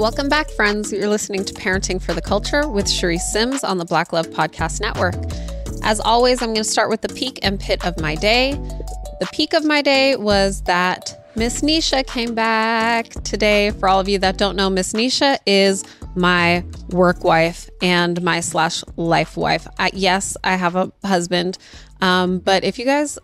Welcome back, friends. You're listening to Parenting for the Culture with Charisse Sims on the Black Love Podcast Network. As always, I'm going to start with the peak and pit of my day. The peak of my day was that Miss Nisha came back today. For all of you that don't know, Miss Nisha is my work wife and my /life wife. Yes, I have a husband. But if you guys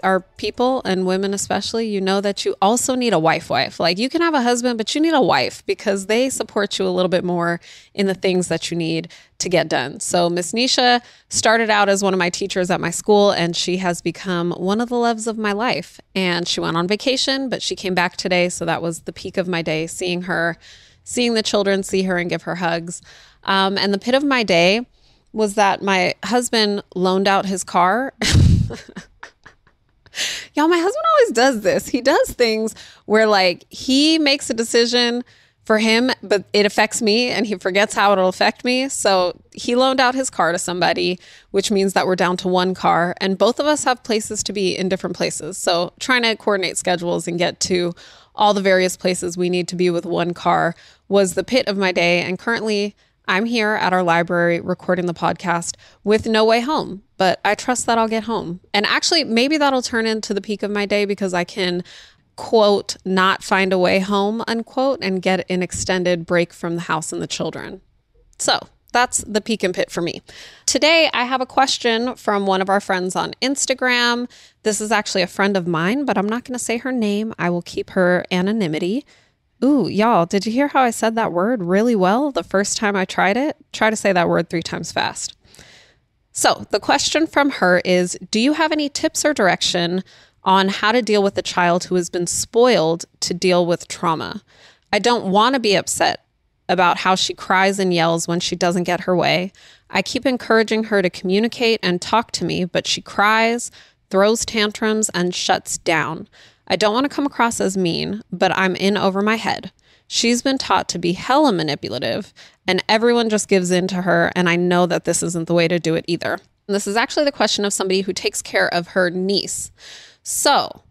are people and women especially, you know that you also need a wife. Like you can have a husband, but you need a wife because they support you a little bit more in the things that you need to get done. So Miss Nisha started out as one of my teachers at my school, and she has become one of the loves of my life. And she went on vacation, but she came back today. So that was the peak of my day, seeing her, seeing the children, see her and give her hugs. And the pit of my day was that my husband loaned out his car. Y'all, my husband always does this. He does things where he makes a decision for him, but it affects me and he forgets how it'll affect me. So he loaned out his car to somebody, which means that we're down to one car, and both of us have places to be in different places. So trying to coordinate schedules and get to all the various places we need to be with one car was the pit of my day. And currently I'm here at our library recording the podcast with no way home, but I trust that I'll get home. And actually, maybe that'll turn into the peak of my day because I can, quote, not find a way home, unquote, and get an extended break from the house and the children. So that's the peak and pit for me. Today, I have a question from one of our friends on Instagram. This is actually a friend of mine, but I'm not going to say her name. I will keep her anonymity. Ooh, y'all, did you hear how I said that word really well the first time I tried it? Try to say that word 3 times fast. So the question from her is, do you have any tips or direction on how to deal with a child who has been spoiled to deal with trauma? I don't want to be upset about how she cries and yells when she doesn't get her way. I keep encouraging her to communicate and talk to me, but she cries, throws tantrums, and shuts down. I don't want to come across as mean, but I'm in over my head. She's been taught to be hella manipulative, and everyone just gives in to her, and I know that this isn't the way to do it either. And this is actually the question of somebody who takes care of her niece. So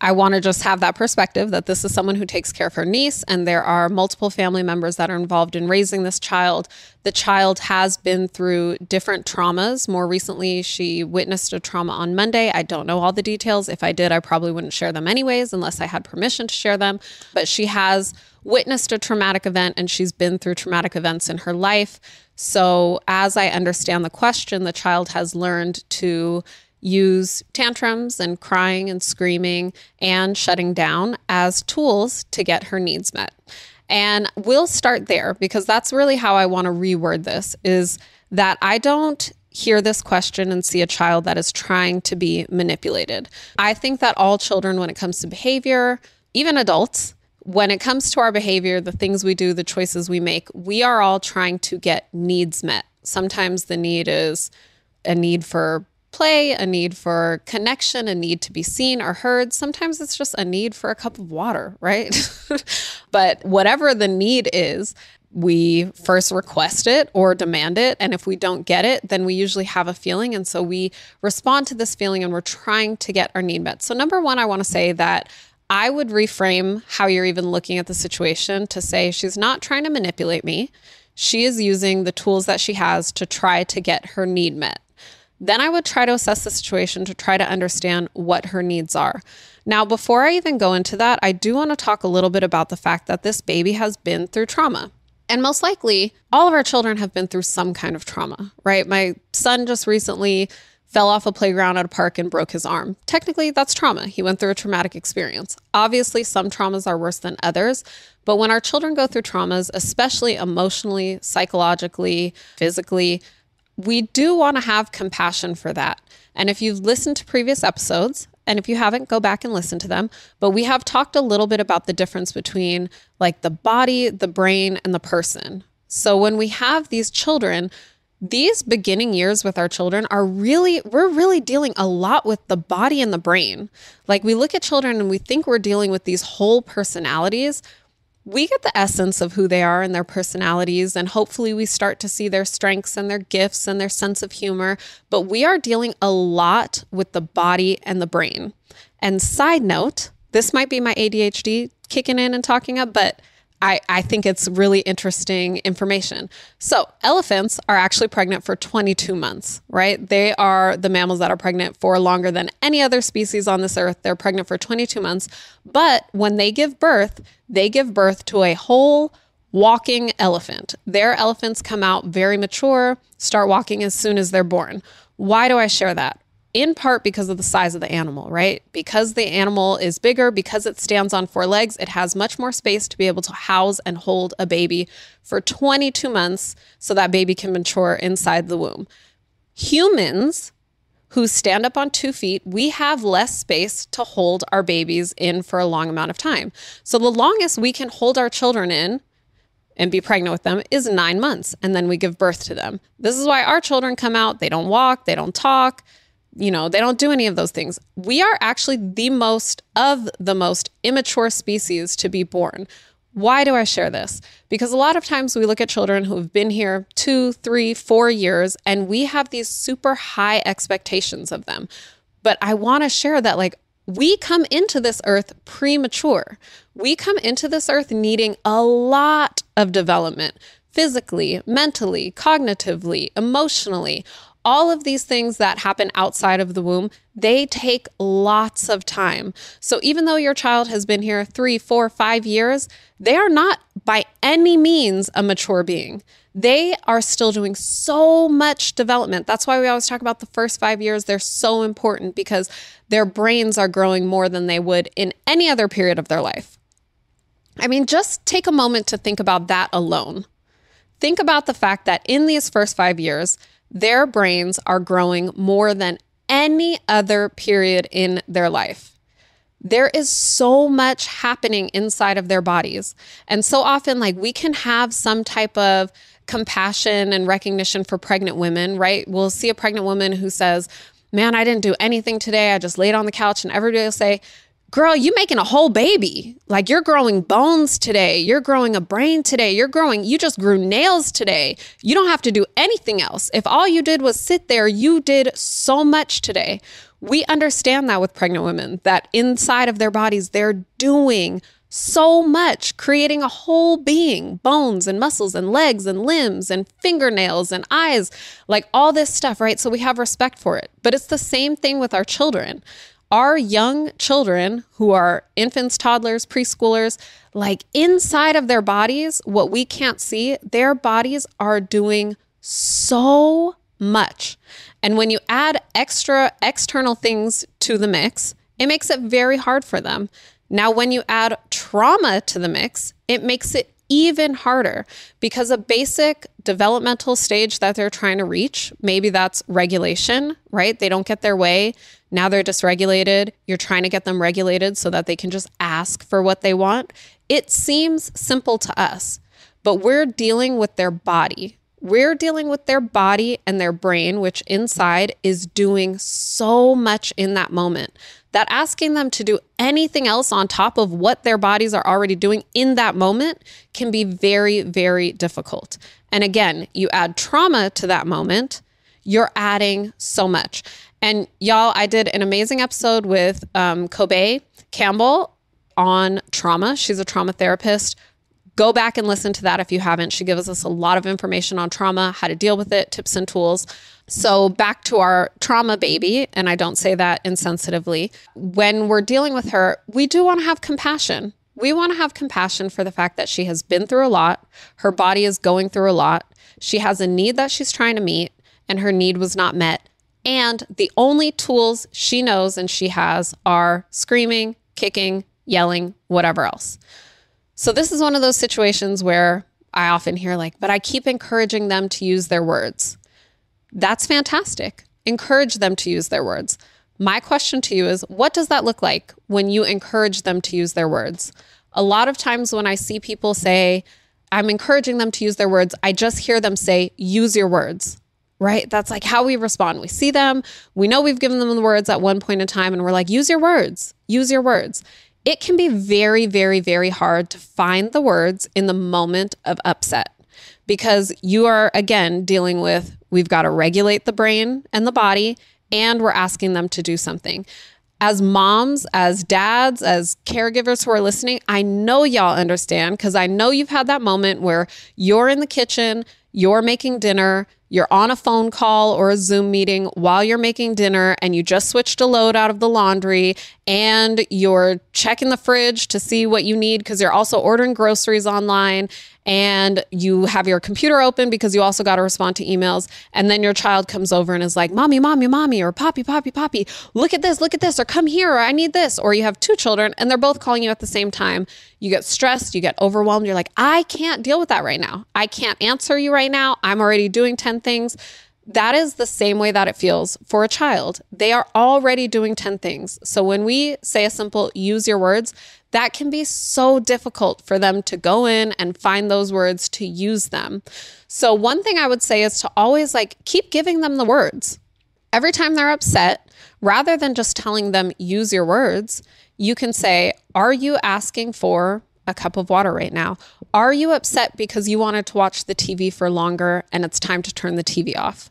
I want to just have that perspective that this is someone who takes care of her niece, and there are multiple family members that are involved in raising this child. The child has been through different traumas. More recently, she witnessed a trauma on Monday. I don't know all the details. If I did, I probably wouldn't share them anyways, unless I had permission to share them. But she has witnessed a traumatic event, and she's been through traumatic events in her life. So as I understand the question, the child has learned to use tantrums and crying and screaming and shutting down as tools to get her needs met. And we'll start there because that's really how I want to reword this, is that I don't hear this question and see a child that is trying to be manipulated. I think that all children, when it comes to behavior, even adults, when it comes to our behavior, the things we do, the choices we make, we are all trying to get needs met. Sometimes the need is a need for play, a need for connection, a need to be seen or heard. Sometimes it's just a need for a cup of water, right? But whatever the need is, we first request it or demand it. And if we don't get it, then we usually have a feeling. And so we respond to this feeling and we're trying to get our need met. So number one, I want to say that I would reframe how you're even looking at the situation to say, she's not trying to manipulate me. She is using the tools that she has to try to get her need met. Then I would try to assess the situation to try to understand what her needs are. Now, before I even go into that, I do want to talk a little bit about the fact that this baby has been through trauma. And most likely, all of our children have been through some kind of trauma, right? My son just recently fell off a playground at a park and broke his arm. Technically, that's trauma. He went through a traumatic experience. Obviously, some traumas are worse than others. But when our children go through traumas, especially emotionally, psychologically, physically, we do want to have compassion for that. And if you've listened to previous episodes, and if you haven't, go back and listen to them. But we have talked a little bit about the difference between the body, the brain, and the person. So when we have these children, these beginning years with our children we're really dealing a lot with the body and the brain. We look at children and we think we're dealing with these whole personalities. We get the essence of who they are and their personalities, and hopefully we start to see their strengths and their gifts and their sense of humor, but we are dealing a lot with the body and the brain. And side note, this might be my ADHD kicking in and talking up, but I think it's really interesting information. So elephants are actually pregnant for 22 months, right? They are the mammals that are pregnant for longer than any other species on this earth. They're pregnant for 22 months. But when they give birth to a whole walking elephant. Their elephants come out very mature, start walking as soon as they're born. Why do I share that? In part because of the size of the animal, right? Because the animal is bigger, because it stands on 4 legs, it has much more space to be able to house and hold a baby for 22 months so that baby can mature inside the womb. Humans who stand up on 2 feet, we have less space to hold our babies in for a long amount of time. So the longest we can hold our children in and be pregnant with them is 9 months, and then we give birth to them. This is why our children come out, they don't walk, they don't talk, they don't do any of those things. We are actually the most immature species to be born. Why do I share this? Because a lot of times we look at children who have been here 2, 3, 4 years, and we have these super high expectations of them. But I want to share that we come into this earth premature. We come into this earth needing a lot of development, physically, mentally, cognitively, emotionally. All of these things that happen outside of the womb, they take lots of time. So even though your child has been here 3, 4, 5 years, they are not by any means a mature being. They are still doing so much development. That's why we always talk about the first 5 years. They're so important because their brains are growing more than they would in any other period of their life. I mean, just take a moment to think about that alone. Think about the fact that in these first 5 years, their brains are growing more than any other period in their life. There is so much happening inside of their bodies. And so often, we can have some type of compassion and recognition for pregnant women, right? We'll see a pregnant woman who says, man, I didn't do anything today. I just laid on the couch, and everybody will say, girl, you making a whole baby. You're growing bones today. You're growing a brain today. You just grew nails today. You don't have to do anything else. If all you did was sit there, you did so much today. We understand that with pregnant women, that inside of their bodies, they're doing so much, creating a whole being, bones and muscles and legs and limbs and fingernails and eyes, all this stuff, right? So we have respect for it. But it's the same thing with our children. Our young children who are infants, toddlers, preschoolers, inside of their bodies, what we can't see, their bodies are doing so much. And when you add extra external things to the mix, it makes it very hard for them. Now, when you add trauma to the mix, it makes it even harder because a basic developmental stage that they're trying to reach, maybe that's regulation, right? They don't get their way. Now they're dysregulated. You're trying to get them regulated so that they can just ask for what they want. It seems simple to us, but we're dealing with their body. We're dealing with their body and their brain, which inside is doing so much in that moment that asking them to do anything else on top of what their bodies are already doing in that moment can be very, very difficult. And again, you add trauma to that moment, you're adding so much. And y'all, I did an amazing episode with Kobe Campbell on trauma. She's a trauma therapist. Go back and listen to that if you haven't. She gives us a lot of information on trauma, how to deal with it, tips and tools. So back to our trauma baby, and I don't say that insensitively. When we're dealing with her, we do want to have compassion. We want to have compassion for the fact that she has been through a lot. Her body is going through a lot. She has a need that she's trying to meet, and her need was not met. And the only tools she knows and she has are screaming, kicking, yelling, whatever else. So this is one of those situations where I often hear but I keep encouraging them to use their words. That's fantastic. Encourage them to use their words. My question to you is, what does that look like when you encourage them to use their words? A lot of times when I see people say, I'm encouraging them to use their words, I just hear them say, use your words, right? That's how we respond. We see them, we know we've given them the words at one point in time, and we're use your words, use your words. It can be very, very, very hard to find the words in the moment of upset because you are, again, dealing with, we've got to regulate the brain and the body, and we're asking them to do something. As moms, as dads, as caregivers who are listening, I know y'all understand, because I know you've had that moment where you're in the kitchen, you're making dinner, you're on a phone call or a Zoom meeting while you're making dinner, and you just switched a load out of the laundry, and you're checking the fridge to see what you need because you're also ordering groceries online, and you have your computer open because you also got to respond to emails. And then your child comes over and is like, mommy, mommy, mommy, or poppy, poppy, poppy, look at this, or come here, or I need this. Or you have two children and they're both calling you at the same time. You get stressed, you get overwhelmed. You're like, I can't deal with that right now. I can't answer you right now. I'm already doing 10 things. That is the same way that it feels for a child. They are already doing 10 things. So when we say a simple use your words, that can be so difficult for them to go in and find those words to use them. So one thing I would say is to always keep giving them the words. Every time they're upset, rather than just telling them use your words, you can say, are you asking for a cup of water right now? Are you upset because you wanted to watch the TV for longer and it's time to turn the TV off?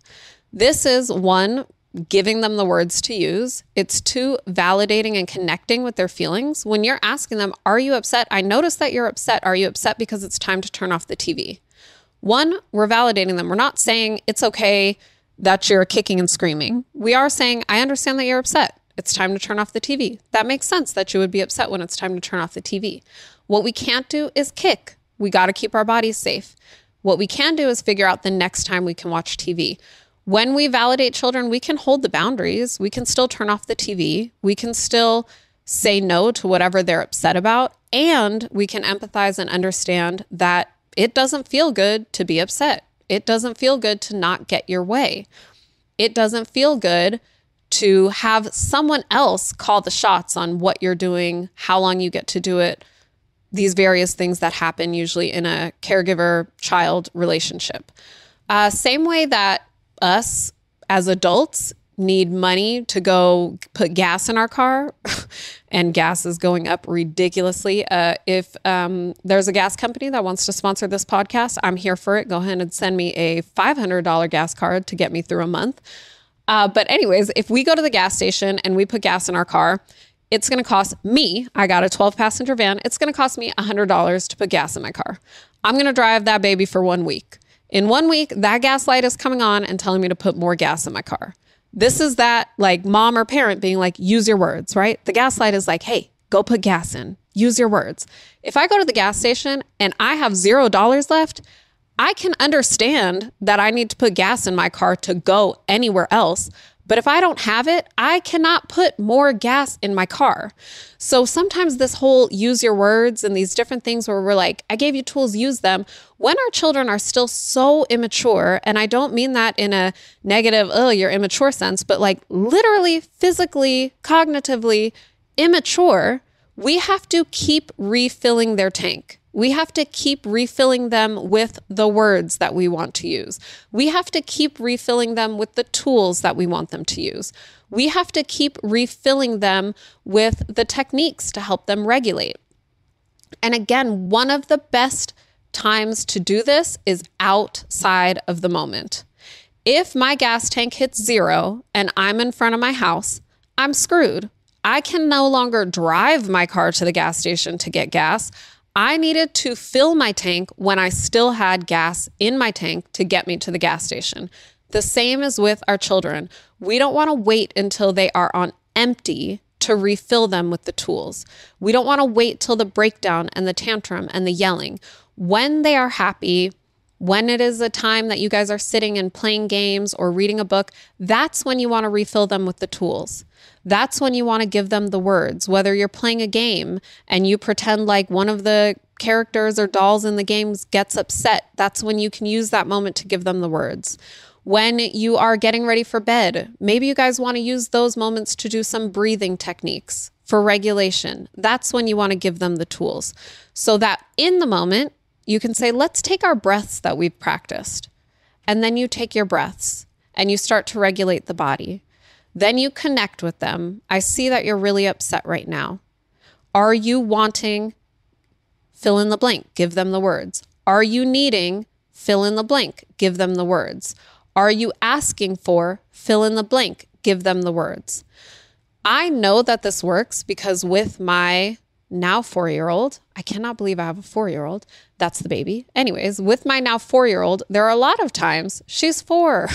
This is one, giving them the words to use. It's two, validating and connecting with their feelings. When you're asking them, are you upset? I noticed that you're upset. Are you upset because it's time to turn off the TV? One, we're validating them. We're not saying it's okay that you're kicking and screaming. We are saying, I understand that you're upset. It's time to turn off the TV. That makes sense that you would be upset when it's time to turn off the TV. What we can't do is kick. We got to keep our bodies safe. What we can do is figure out the next time we can watch TV. When we validate children, we can hold the boundaries. We can still turn off the TV. We can still say no to whatever they're upset about. And we can empathize and understand that it doesn't feel good to be upset. It doesn't feel good to not get your way. It doesn't feel good to have someone else call the shots on what you're doing, how long you get to do it, these various things that happen usually in a caregiver-child relationship. Same way that us as adults need money to go put gas in our car, and gas is going up ridiculously. If there's a gas company that wants to sponsor this podcast, I'm here for it. Go ahead and send me a $500 gas card to get me through a month. But anyways, if we go to the gas station and we put gas in our car, it's going to cost me, I got a 12-passenger van, it's going to cost me $100 to put gas in my car. I'm going to drive that baby for 1 week. In 1 week, that gas light is coming on and telling me to put more gas in my car. This is that mom or parent being like, use your words, right? The gas light is like, hey, go put gas in, use your words. If I go to the gas station and I have $0 left, I can understand that I need to put gas in my car to go anywhere else. But if I don't have it, I cannot put more gas in my car. So sometimes this whole use your words and these different things where we're like, I gave you tools, use them. When our children are still so immature, and I don't mean that in a negative, oh, you're immature sense, but literally, physically, cognitively immature, we have to keep refilling their tank. We have to keep refilling them with the words that we want to use. We have to keep refilling them with the tools that we want them to use. We have to keep refilling them with the techniques to help them regulate. And again, one of the best times to do this is outside of the moment. If my gas tank hits 0 and I'm in front of my house, I'm screwed. I can no longer drive my car to the gas station to get gas. I needed to fill my tank when I still had gas in my tank to get me to the gas station. The same is with our children. We don't want to wait until they are on empty to refill them with the tools. We don't want to wait till the breakdown and the tantrum and the yelling. When they are happy, when it is a time that you guys are sitting and playing games or reading a book, that's when you want to refill them with the tools. That's when you want to give them the words. Whether you're playing a game and you pretend like one of the characters or dolls in the games gets upset, that's when you can use that moment to give them the words. When you are getting ready for bed, maybe you guys want to use those moments to do some breathing techniques for regulation. That's when you want to give them the tools. So that in the moment, you can say, let's take our breaths that we've practiced. And then you take your breaths and you start to regulate the body. Then you connect with them. I see that you're really upset right now. Are you wanting, fill in the blank, give them the words. Are you needing, fill in the blank, give them the words. Are you asking for, fill in the blank, give them the words. I know that this works because with my now 4-year-old, I cannot believe I have a 4-year-old. That's the baby. Anyways, with my now 4-year-old, there are a lot of times she's 4.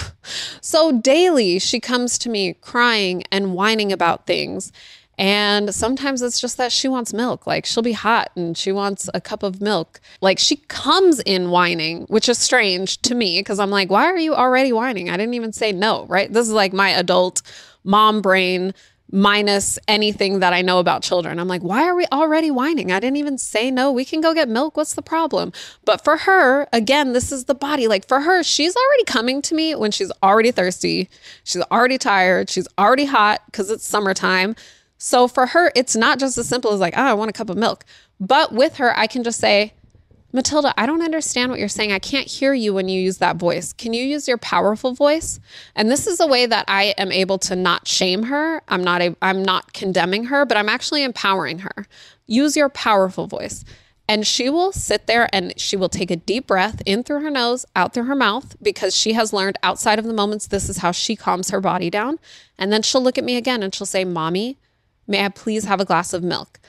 So daily she comes to me crying and whining about things. And sometimes it's just that she wants milk. Like she'll be hot and she wants a cup of milk. Like she comes in whining, which is strange to me because I'm like, why are you already whining? I didn't even say no, right? This is like my adult mom brain minus anything that I know about children. I'm like, why are we already whining? I didn't even say no. We can go get milk. What's the problem? But for her, again, this is the body. Like for her, she's already coming to me when she's already thirsty. She's already tired. She's already hot because it's summertime. So for her, it's not just as simple as like, oh, I want a cup of milk. But with her, I can just say, Matilda, I don't understand what you're saying. I can't hear you when you use that voice. Can you use your powerful voice? And this is a way that I am able to not shame her. I'm not condemning her, but I'm actually empowering her. Use your powerful voice. And she will sit there and she will take a deep breath in through her nose, out through her mouth, because she has learned outside of the moments, this is how she calms her body down. And then she'll look at me again and she'll say, Mommy, may I please have a glass of milk?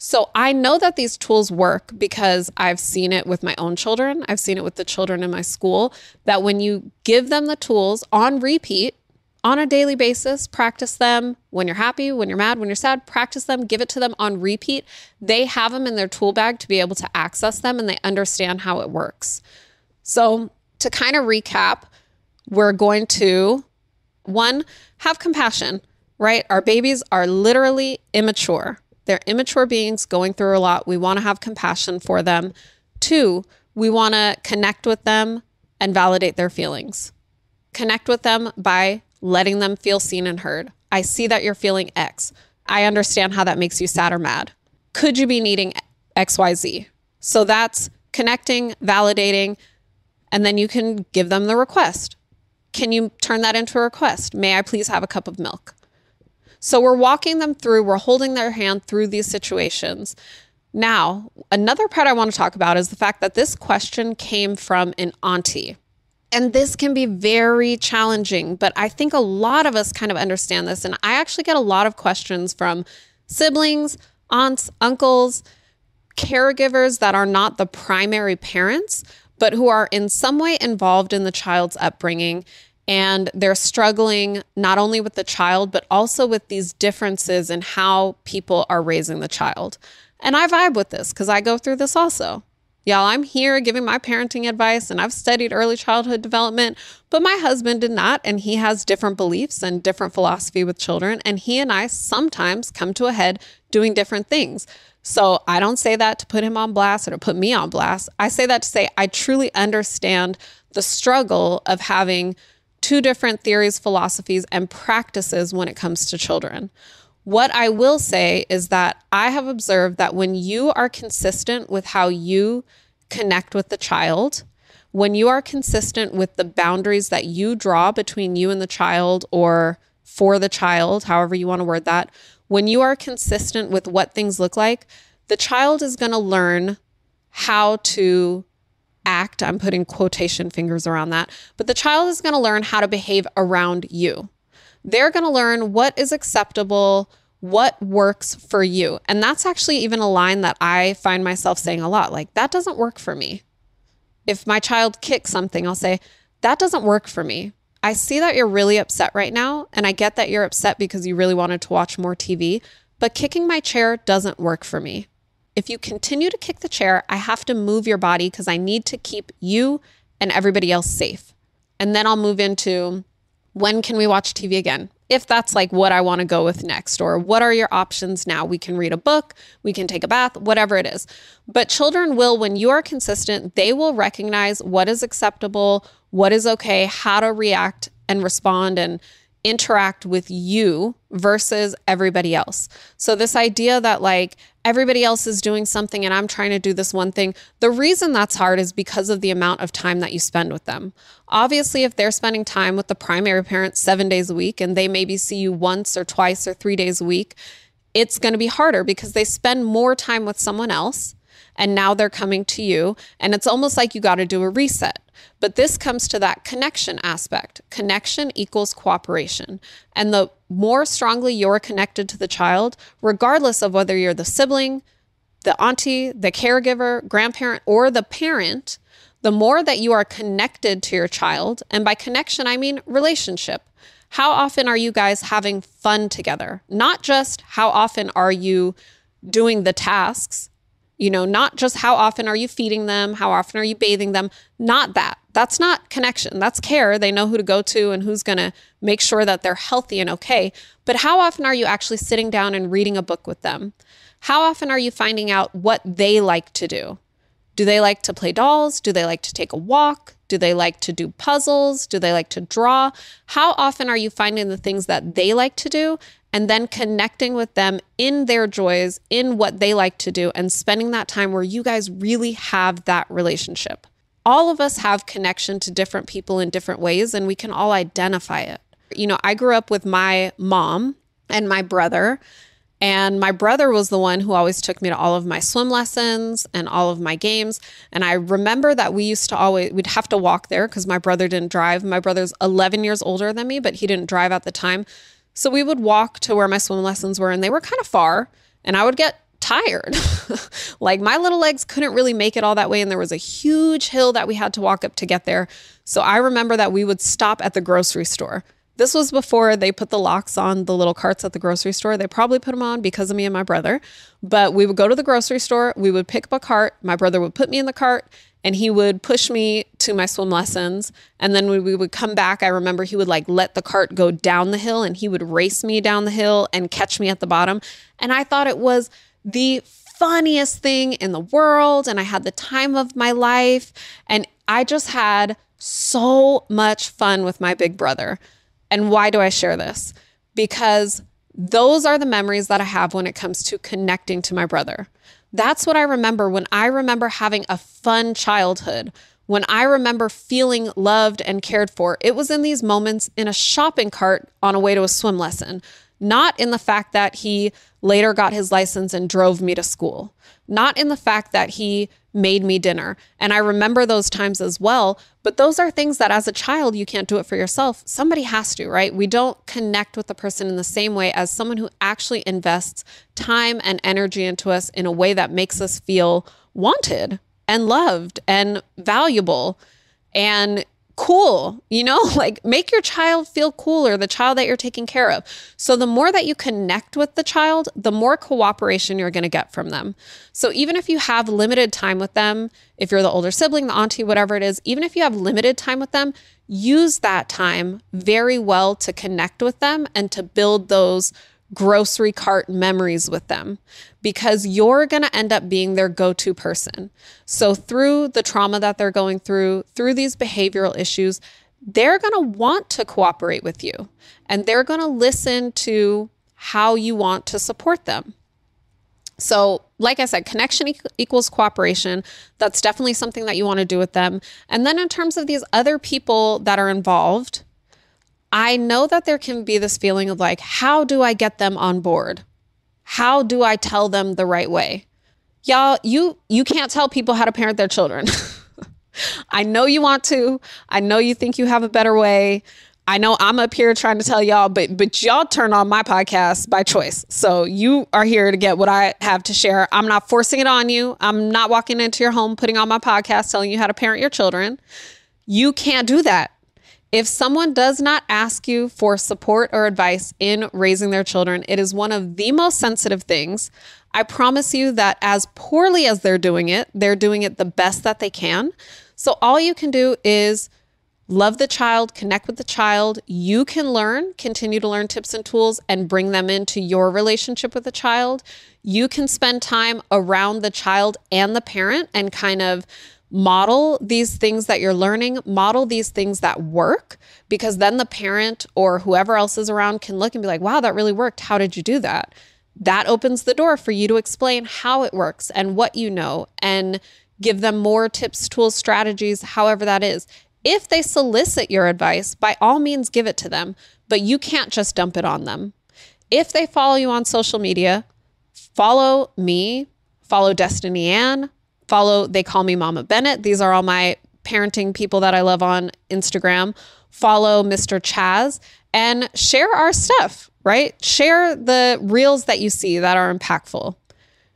So I know that these tools work because I've seen it with my own children. I've seen it with the children in my school, that when you give them the tools on repeat, on a daily basis, practice them when you're happy, when you're mad, when you're sad, practice them, give it to them on repeat. They have them in their tool bag to be able to access them and they understand how it works. So to kind of recap, we're going to, 1, have compassion, right? Our babies are literally immature. They're immature beings going through a lot. We want to have compassion for them. 2, we want to connect with them and validate their feelings. Connect with them by letting them feel seen and heard. I see that you're feeling X. I understand how that makes you sad or mad. Could you be needing XYZ? So that's connecting, validating, and then you can give them the request. Can you turn that into a request? May I please have a cup of milk? So we're walking them through, we're holding their hand through these situations. Now, another part I want to talk about is the fact that this question came from an auntie. And this can be very challenging, but I think a lot of us kind of understand this. And I actually get a lot of questions from siblings, aunts, uncles, caregivers that are not the primary parents, but who are in some way involved in the child's upbringing. And they're struggling not only with the child, but also with these differences in how people are raising the child. And I vibe with this because I go through this also. Y'all, I'm here giving my parenting advice and I've studied early childhood development, but my husband did not. And he has different beliefs and different philosophy with children. And he and I sometimes come to a head doing different things. So I don't say that to put him on blast or to put me on blast. I say that to say I truly understand the struggle of having 2 different theories, philosophies, and practices when it comes to children. What I will say is that I have observed that when you are consistent with how you connect with the child, when you are consistent with the boundaries that you draw between you and the child or for the child, however you want to word that, when you are consistent with what things look like, the child is going to learn how to act. I'm putting quotation fingers around that, but the child is going to learn how to behave around you. They're going to learn what is acceptable, what works for you. And that's actually even a line that I find myself saying a lot. Like, that doesn't work for me. If my child kicks something, I'll say, that doesn't work for me. I see that you're really upset right now. And I get that you're upset because you really wanted to watch more TV, but kicking my chair doesn't work for me. If you continue to kick the chair, I have to move your body because I need to keep you and everybody else safe. And then I'll move into, when can we watch TV again? If that's like what I want to go with next, or what are your options now? We can read a book, we can take a bath, whatever it is. But children will, when you are consistent, they will recognize what is acceptable, what is okay, how to react and respond and interact with you versus everybody else. So this idea that like everybody else is doing something and I'm trying to do this one thing, the reason that's hard is because of the amount of time that you spend with them. Obviously, if they're spending time with the primary parent 7 days a week and they maybe see you once or twice or 3 days a week, it's going to be harder because they spend more time with someone else. and now they're coming to you. And it's almost like you got to do a reset. But this comes to that connection aspect. Connection equals cooperation. And the more strongly you're connected to the child, regardless of whether you're the sibling, the auntie, the caregiver, grandparent, or the parent, the more that you are connected to your child, and by connection, I mean relationship. How often are you guys having fun together? Not just how often are you doing the tasks, not just how often are you feeding them, how often are you bathing them, not that. That's not connection. That's care. They know who to go to and who's going to make sure that they're healthy and okay. But how often are you actually sitting down and reading a book with them? How often are you finding out what they like to do? Do they like to play dolls? Do they like to take a walk? Do they like to do puzzles? Do they like to draw? How often are you finding the things that they like to do and then connecting with them in their joys, in what they like to do, and spending that time where you guys really have that relationship? All of us have connection to different people in different ways, and we can all identify it. I grew up with my mom and my brother. And my brother was the one who always took me to all of my swim lessons and all of my games. And I remember that we'd have to walk there because my brother didn't drive. My brother's 11 years older than me, but he didn't drive at the time. So we would walk to where my swim lessons were, and they were kind of far, and I would get tired. Like my little legs couldn't really make it all that way. And there was a huge hill that we had to walk up to get there. So I remember that we would stop at the grocery store. This was before they put the locks on the little carts at the grocery store. They probably put them on because of me and my brother. But we would go to the grocery store. We would pick up a cart. My brother would put me in the cart and he would push me to my swim lessons. And then when we would come back, I remember he would let the cart go down the hill and he would race me down the hill and catch me at the bottom. And I thought it was the funniest thing in the world. And I had the time of my life. And I just had so much fun with my big brother. And why do I share this? Because those are the memories that I have when it comes to connecting to my brother. That's what I remember when I remember having a fun childhood, when I remember feeling loved and cared for. It was in these moments in a shopping cart on a way to a swim lesson, not in the fact that he later got his license and drove me to school, not in the fact that he made me dinner. And I remember those times as well. But those are things that as a child, you can't do it for yourself. Somebody has to, right? We don't connect with the person in the same way as someone who actually invests time and energy into us in a way that makes us feel wanted and loved and valuable and cool, make your child feel cool, or the child that you're taking care of. So the more that you connect with the child, the more cooperation you're going to get from them. So even if you have limited time with them, if you're the older sibling, the auntie, whatever it is, even if you have limited time with them, use that time very well to connect with them and to build those grocery cart memories with them, because you're going to end up being their go-to person. So through the trauma that they're going through these behavioral issues, they're going to want to cooperate with you and they're going to listen to how you want to support them. So like I said, connection equals cooperation. That's definitely something that you want to do with them. And then in terms of these other people that are involved, I know that there can be this feeling of how do I get them on board? How do I tell them the right way? Y'all, you can't tell people how to parent their children. I know you want to. I know you think you have a better way. I know I'm up here trying to tell y'all, but y'all turn on my podcast by choice. So you are here to get what I have to share. I'm not forcing it on you. I'm not walking into your home, putting on my podcast, telling you how to parent your children. You can't do that. If someone does not ask you for support or advice in raising their children, it is one of the most sensitive things. I promise you that as poorly as they're doing it the best that they can. So all you can do is love the child, connect with the child. You can continue to learn tips and tools and bring them into your relationship with the child. You can spend time around the child and the parent and kind of model these things that you're learning, model these things that work, because then the parent or whoever else is around can look and be like, wow, that really worked. How did you do that? That opens the door for you to explain how it works and what you know and give them more tips, tools, strategies, however that is. If they solicit your advice, by all means, give it to them, but you can't just dump it on them. If they follow you on social media, follow me, follow Destiny Ann, Follow They Call Me Mama Bennett. These are all my parenting people that I love on Instagram. Follow Mr. Chaz and share our stuff, right? Share the reels that you see that are impactful.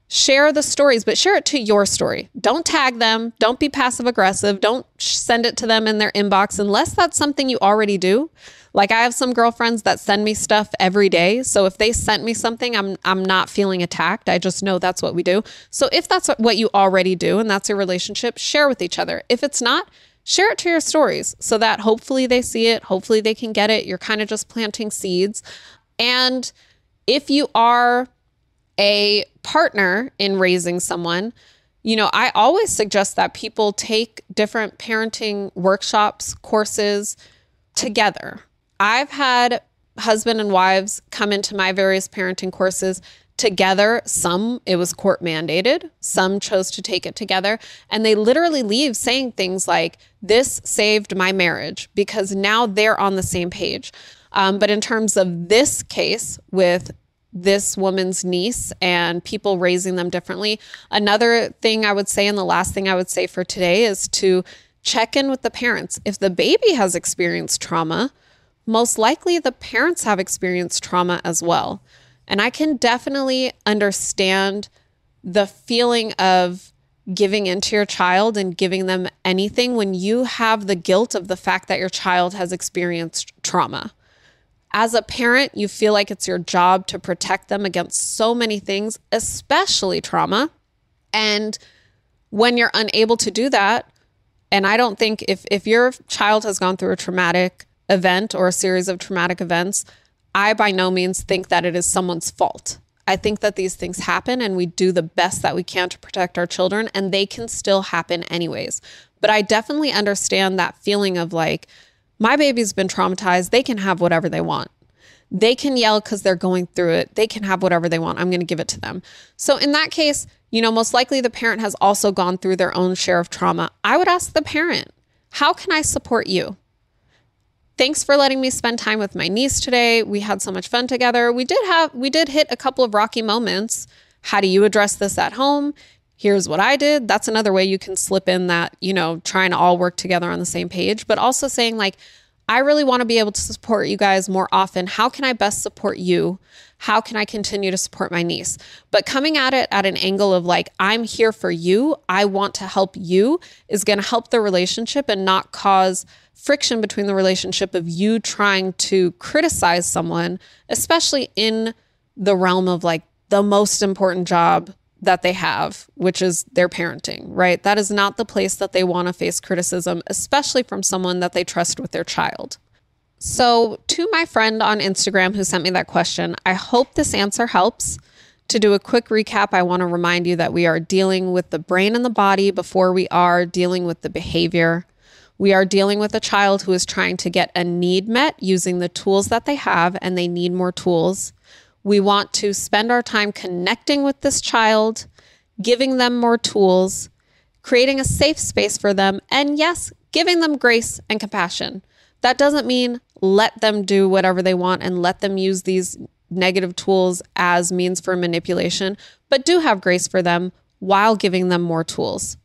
Share the stories, but share it to your story. Don't tag them. Don't be passive aggressive. Don't send it to them in their inbox unless that's something you already do. Like I have some girlfriends that send me stuff every day. So if they sent me something, I'm not feeling attacked. I just know that's what we do. So if that's what you already do and that's your relationship, share with each other. If it's not, share it to your stories so that hopefully they see it. Hopefully they can get it. You're kind of just planting seeds. And if you are a partner in raising someone, I always suggest that people take different parenting workshops, courses together. I've had husband and wives come into my various parenting courses together. Some, it was court mandated. Some chose to take it together. And they literally leave saying things like, this saved my marriage, because now they're on the same page. But in terms of this case with this woman's niece and people raising them differently, another thing I would say, and the last thing I would say for today, is to check in with the parents. If the baby has experienced trauma, most likely the parents have experienced trauma as well. And I can definitely understand the feeling of giving into your child and giving them anything when you have the guilt of the fact that your child has experienced trauma. As a parent, you feel like it's your job to protect them against so many things, especially trauma. And when you're unable to do that, and I don't think if your child has gone through a traumatic event or a series of traumatic events, I by no means think that it is someone's fault. I think that these things happen and we do the best that we can to protect our children, and they can still happen anyways. But I definitely understand that feeling of like, my baby's been traumatized. They can have whatever they want. They can yell because they're going through it. They can have whatever they want. I'm going to give it to them. So in that case, most likely the parent has also gone through their own share of trauma. I would ask the parent, how can I support you? Thanks for letting me spend time with my niece today. We had so much fun together. We did hit a couple of rocky moments. How do you address this at home? Here's what I did. That's another way you can slip in that, trying to all work together on the same page, but also saying like, I really want to be able to support you guys more often. How can I best support you? How can I continue to support my niece? But coming at it at an angle of like, I'm here for you, I want to help you, is going to help the relationship and not cause friction between the relationship of you trying to criticize someone, especially in the realm of like the most important job that they have, which is their parenting, right? That is not the place that they want to face criticism, especially from someone that they trust with their child. So to my friend on Instagram who sent me that question, I hope this answer helps. To do a quick recap, I want to remind you that we are dealing with the brain and the body before we are dealing with the behavior. We are dealing with a child who is trying to get a need met using the tools that they have, and they need more tools. We want to spend our time connecting with this child, giving them more tools, creating a safe space for them, and yes, giving them grace and compassion. That doesn't mean let them do whatever they want and let them use these negative tools as means for manipulation, but do have grace for them while giving them more tools.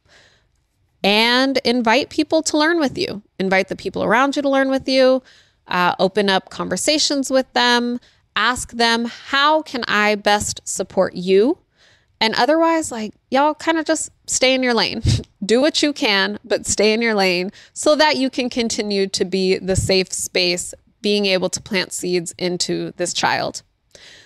And invite people to learn with you. Invite the people around you to learn with you. Open up conversations with them. Ask them, how can I best support you? And otherwise, like, y'all kind of just stay in your lane. Do what you can, but stay in your lane so that you can continue to be the safe space, being able to plant seeds into this child.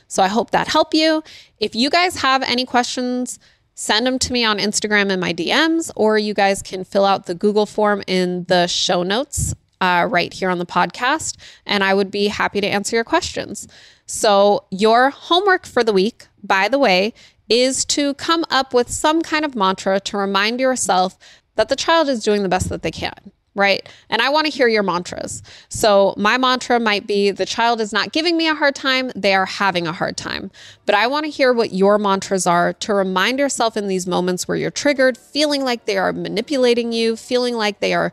So I hope that helped you. If you guys have any questions, send them to me on Instagram in my DMs, or you guys can fill out the Google form in the show notes right here on the podcast, and I would be happy to answer your questions. So your homework for the week, by the way, is to come up with some kind of mantra to remind yourself that the child is doing the best that they can, right? And I want to hear your mantras. So my mantra might be, the child is not giving me a hard time, they are having a hard time. But I want to hear what your mantras are to remind yourself in these moments where you're triggered, feeling like they are manipulating you, feeling like they are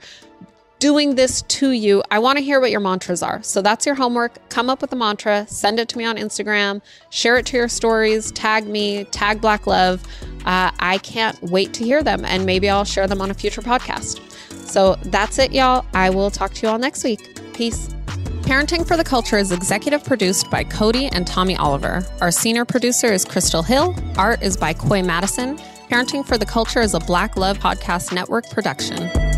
doing this to you. I want to hear what your mantras are. So that's your homework. Come up with a mantra, send it to me on Instagram, share it to your stories, tag me, tag Black Love. I can't wait to hear them, and maybe I'll share them on a future podcast. So that's it, y'all. I will talk to you all next week. Peace. Parenting for the Culture is executive produced by Cody and Tommy Oliver. Our senior producer is Crystal Hill. Art is by Coy Madison. Parenting for the Culture is a Black Love Podcast Network production.